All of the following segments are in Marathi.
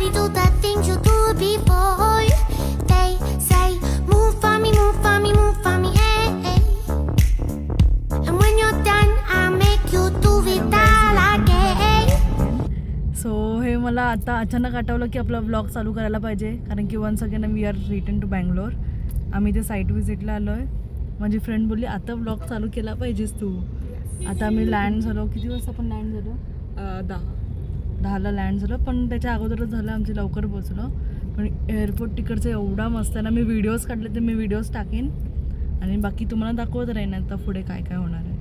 Everybody do the things you do before. They say, move for me, move for me, move for me, hey, hey. And when you're done, I'll make you do it all again. So हे मला आता अचानक आठवलं की आपला व्लॉग चालू करायला पाहिजे, कारण की once again we are return to Bangalore. आम्ही ते साईट व्हिजिटला आलो आहे. माझी फ्रेंड बोलली आता व्लॉग चालू केला पाहिजेस तू. आता आम्ही लँड झालो. किती वाजता आपण लँड झालो? 10ला लँड झालं, पण त्याच्या अगोदरच झालं. आमचे लवकर पोचलो. पण एअरपोर्ट तिकडचं एवढा मस्त आहे ना. मी व्हिडिओज काढले तर मी व्हिडिओज टाकेन आणि बाकी तुम्हाला दाखवत राहीन आता पुढे काय काय होणार आहे.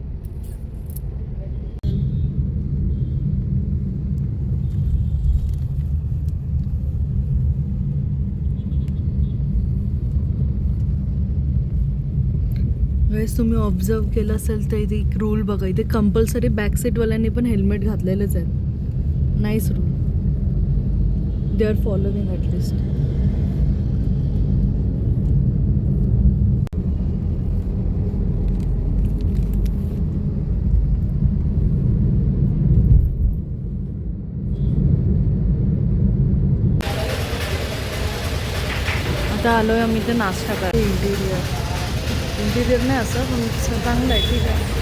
वेळेस तुम्ही ऑब्झर्व केलं असेल तर इथे एक रूल बघा. इथे कंपल्सरी बॅक सीटवाल्यांनी पण हेल्मेट घातलेलेच आहे. Nice rule. They are following at least. आता आलो आहे आम्ही इथे नाश्ता करायला. इंटिरियर नाही असं, पण चांगलं आहे. ठीक आहे.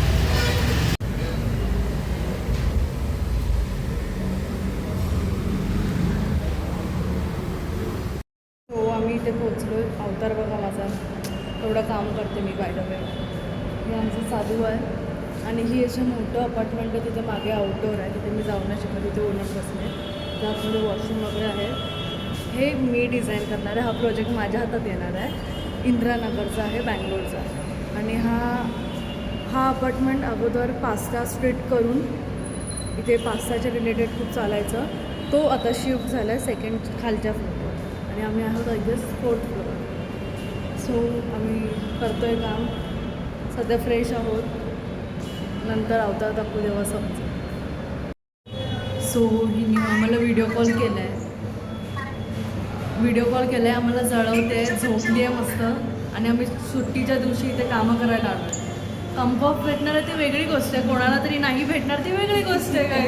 हो आम्ही इथे पोचलो आहे. अवतार बघा माझा एवढं काम करते मी बाय द वे. हे आमचं चालू आहे आणि ही अशी मोठं अपार्टमेंट आहे. तिथे मागे आउटडोर आहे. तिथे मी जाऊ नाही शकत. तिथे ओनर बसले. त्यामध्ये वॉशरूम वगैरे आहे. हे मी डिझाईन करणार आहे. हा प्रोजेक्ट माझ्या हातात येणार आहे. इंदिरानगरचा आहे, बँगलोरचा. आणि हा अपार्टमेंट अगोदर पास्ता स्ट्रीट करून इथे पास्ताच्या रिलेटेड खूप चालायचं. तो आता शिफ्ट झाला आहे सेकंड खालच्या फ्लोअरवर आणि आम्ही आहोत I guess 4th floor. So आम्ही करतो आहे काम. सध्या फ्रेश आहोत. नंतर अवतार दाखवू तेव्हा समजेल. सो हिने आम्हाला व्हिडिओ कॉल केला आहे. आम्हाला जळवते, झोपली आहे मस्त. आणि आम्ही सुट्टीच्या दिवशी इथे कामं करायला आलो. कम्फर्ट भेटणार आहे ती वेगळी गोष्ट आहे, कोणाला तरी नाही भेटणार ती वेगळी गोष्ट आहे काय.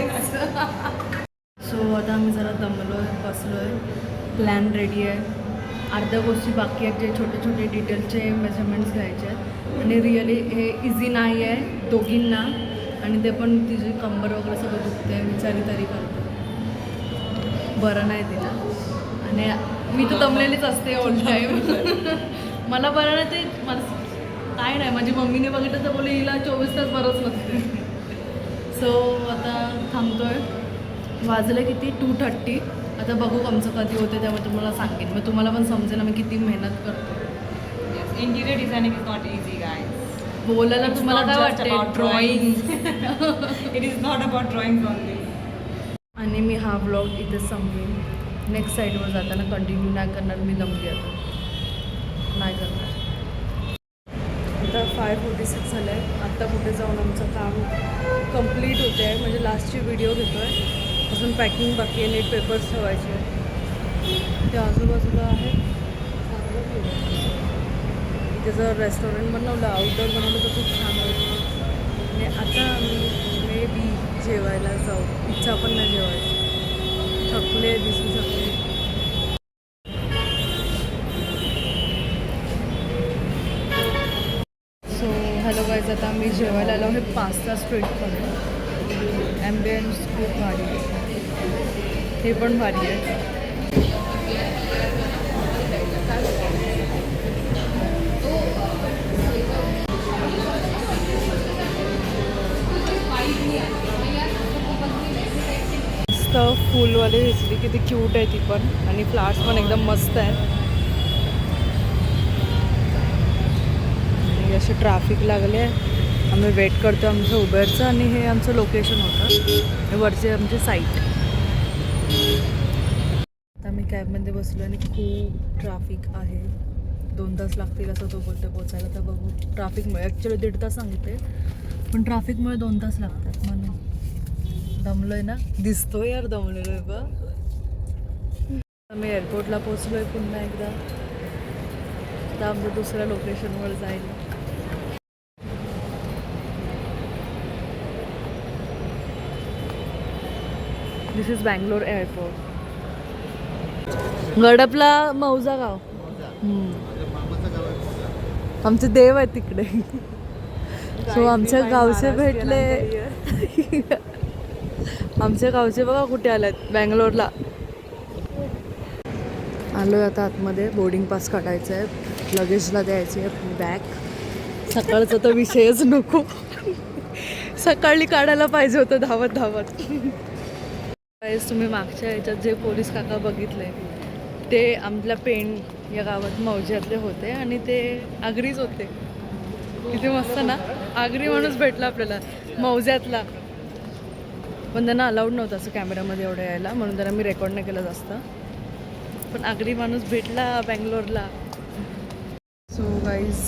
सो आता आम्ही जरा दमलो आहे, बसलो आहे. प्लॅन रेडी आहे. अर्ध्या गोष्टी बाकी आहेत, जे छोटे छोटे डिटेलचे मेजरमेंट्स घ्यायचे आहेत. आणि रिअली हे इझी नाही आहे दोघींना. आणि ते पण तिची कंबर वगैरे सगळं दुखते, विचारी तरी करते. बरं नाही तिला. आणि मी तर दमलेलीच असते ऑल टाईम. मला बरं नाही ते मला काय नाही. माझी मम्मीने बघितलं तर बोलले हिला 24 तास बरंच नसते. सो आता थांबतो आहे. वाजलं किती 2:30. आता बघू आमचं कधी होते त्यामुळे तुम्हाला सांगेन. मग तुम्हाला पण समजेल आम्ही किती मेहनत करतो. Interior designing is not easy guys. बोलायला तुम्हाला काय वाटते drawing. It is not about drawing only. आणि मी हा ब्लॉग इथे संपवेन. नेक्स्ट साईडवर जाताना कंटिन्यू नाही करणार. मी दमली आता नाही करणार. आता 5:46 झालं आहे. आत्ता कुठे जाऊन आमचं काम कंप्लीट होते आहे. म्हणजे लास्टची व्हिडिओ घेतो आहे. अजून पॅकिंग बाकी आहे. नीट पेपर्स ठेवायचे आहे. ते आजूबाजूला आहे. चांगलं व्ह्यू आहे. इथे जर रेस्टॉरंट बनवलं, आउटडोर बनवलं तर खूप छान होतं. आणि आता आम्ही मे बी जेवायला जाऊ. इच्छा पण नाही जेवायची. थकले दिसू शकते. सो हॅलो गाईज, आता आम्ही जेवायला आलो हे पास्ता स्ट्रीटमध्ये. ॲम्बियन्स खूप भारी आहे. हे पण भारी आहे. मस्त फुलवाले दिसली, किती क्यूट आहे ती पण. आणि फ्लावर्स पण एकदम मस्त आहे. आणि असे ट्रॅफिक लागले आहे. आम्ही वेट करतो आमचं उबेरचं. आणि हे आमचं लोकेशन होतं. हे वरचे आमची साईट. आता आम्ही कॅबमध्ये बसलो आणि खूप ट्रॅफिक आहे. 2 तास लागतील असं तो बोलतो पोचायला. तर बघू ट्रॅफिकमुळे. ॲक्च्युली 1.5 तास सांगितले, पण ट्रॅफिकमुळे 2 तास लागतात. म्हणून दमलो आहे ना. दिसतोय यार दमलेलो आहे बघ. आम्ही एअरपोर्टला पोचलो आहे पुन्हा एकदा. आता आमचं दुसऱ्या लोकेशनवर जाईल. दिस इज बँगलोर एअरपोर्ट. गडपला मौजा गाव. आमचे देव आहेत तिकडे. सो आमच्या गावचे भेटले. आमच्या गावचे बघा कुठे आलेत, बँगलोरला. आलोय आता आतमध्ये. बोर्डिंग पास काढायचं आहे, लगेजला द्यायची आहे बॅग. सकाळचा तर विषयच नको. सकाळी काढायला पाहिजे होतं धावत धावत. तुम्ही मागच्या ह्याच्यात जे पोलीस काका बघितले ते आमच्या पेण या गावात मौज्यातले होते आणि ते आगरीच होते. किती मस्त ना, आगरी माणूस भेटला आपल्याला मौज्यातला. पण त्यांना अलाउड नव्हतं असं कॅमेऱ्यामध्ये एवढं यायला, म्हणून त्यांना मी रेकॉर्ड नाही केलं जास्त. पण आगरी माणूस भेटला बँगलोरला. सो गाईज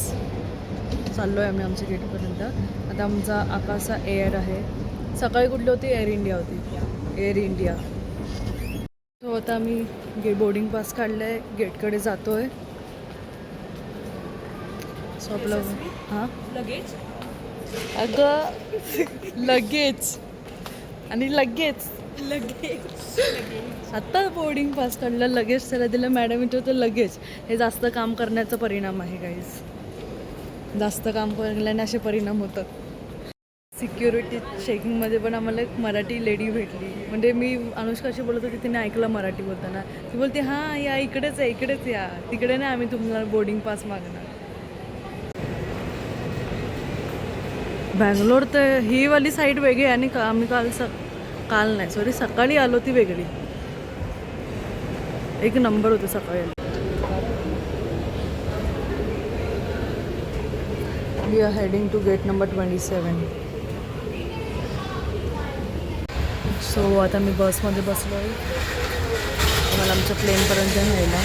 चाललो आहे आम्ही आमच्या गेटपर्यंत. आता आमचा आकाशा एअर आहे. सकाळी कुठली होती? एअर इंडिया होती. Air India. तो आता आम्ही बोर्डिंग पास काढलं आहे, गेटकडे जातो आहे. सो आपलं हां लगेच अगं लगेच आणि लगेच आत्ता बोर्डिंग पास काढलं, लगेच त्याला दिलं. मॅडम विचारतो लगेच. हे जास्त काम करण्याचा परिणाम आहे गाईज. जास्त काम केल्याने असे परिणाम होतात. सिक्युरिटी चेकिंगमध्ये पण आम्हाला एक मराठी लेडी भेटली. म्हणजे मी अनुष्काशी बोलत होती, तिने ऐकलं मराठी बोलताना. ती बोलते हां या इकडेच आहे, इकडेच या, तिकडे नाही आम्ही तुम्हाला बोर्डिंग पास मागणार. बँगलोर तर ही वाली साईड वेगळी आहे आणि आम्ही काल नाही सॉरी सकाळी आलो ती वेगळी. एक नंबर होतं सकाळी. We are heading to gate number 27. So आता मी बसमध्ये बसलो आहे. मला आमच्या प्लेनपर्यंत न्यायला.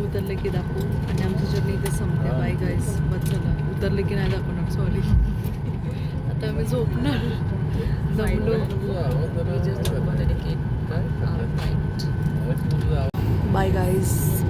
उतरले की दाखवू आणि आमची जर्नी इथे संपते. Bye guys. बस चला, उतरले की नाही दाखवणार, सॉरी. आता मी झोपणार. Bye guys.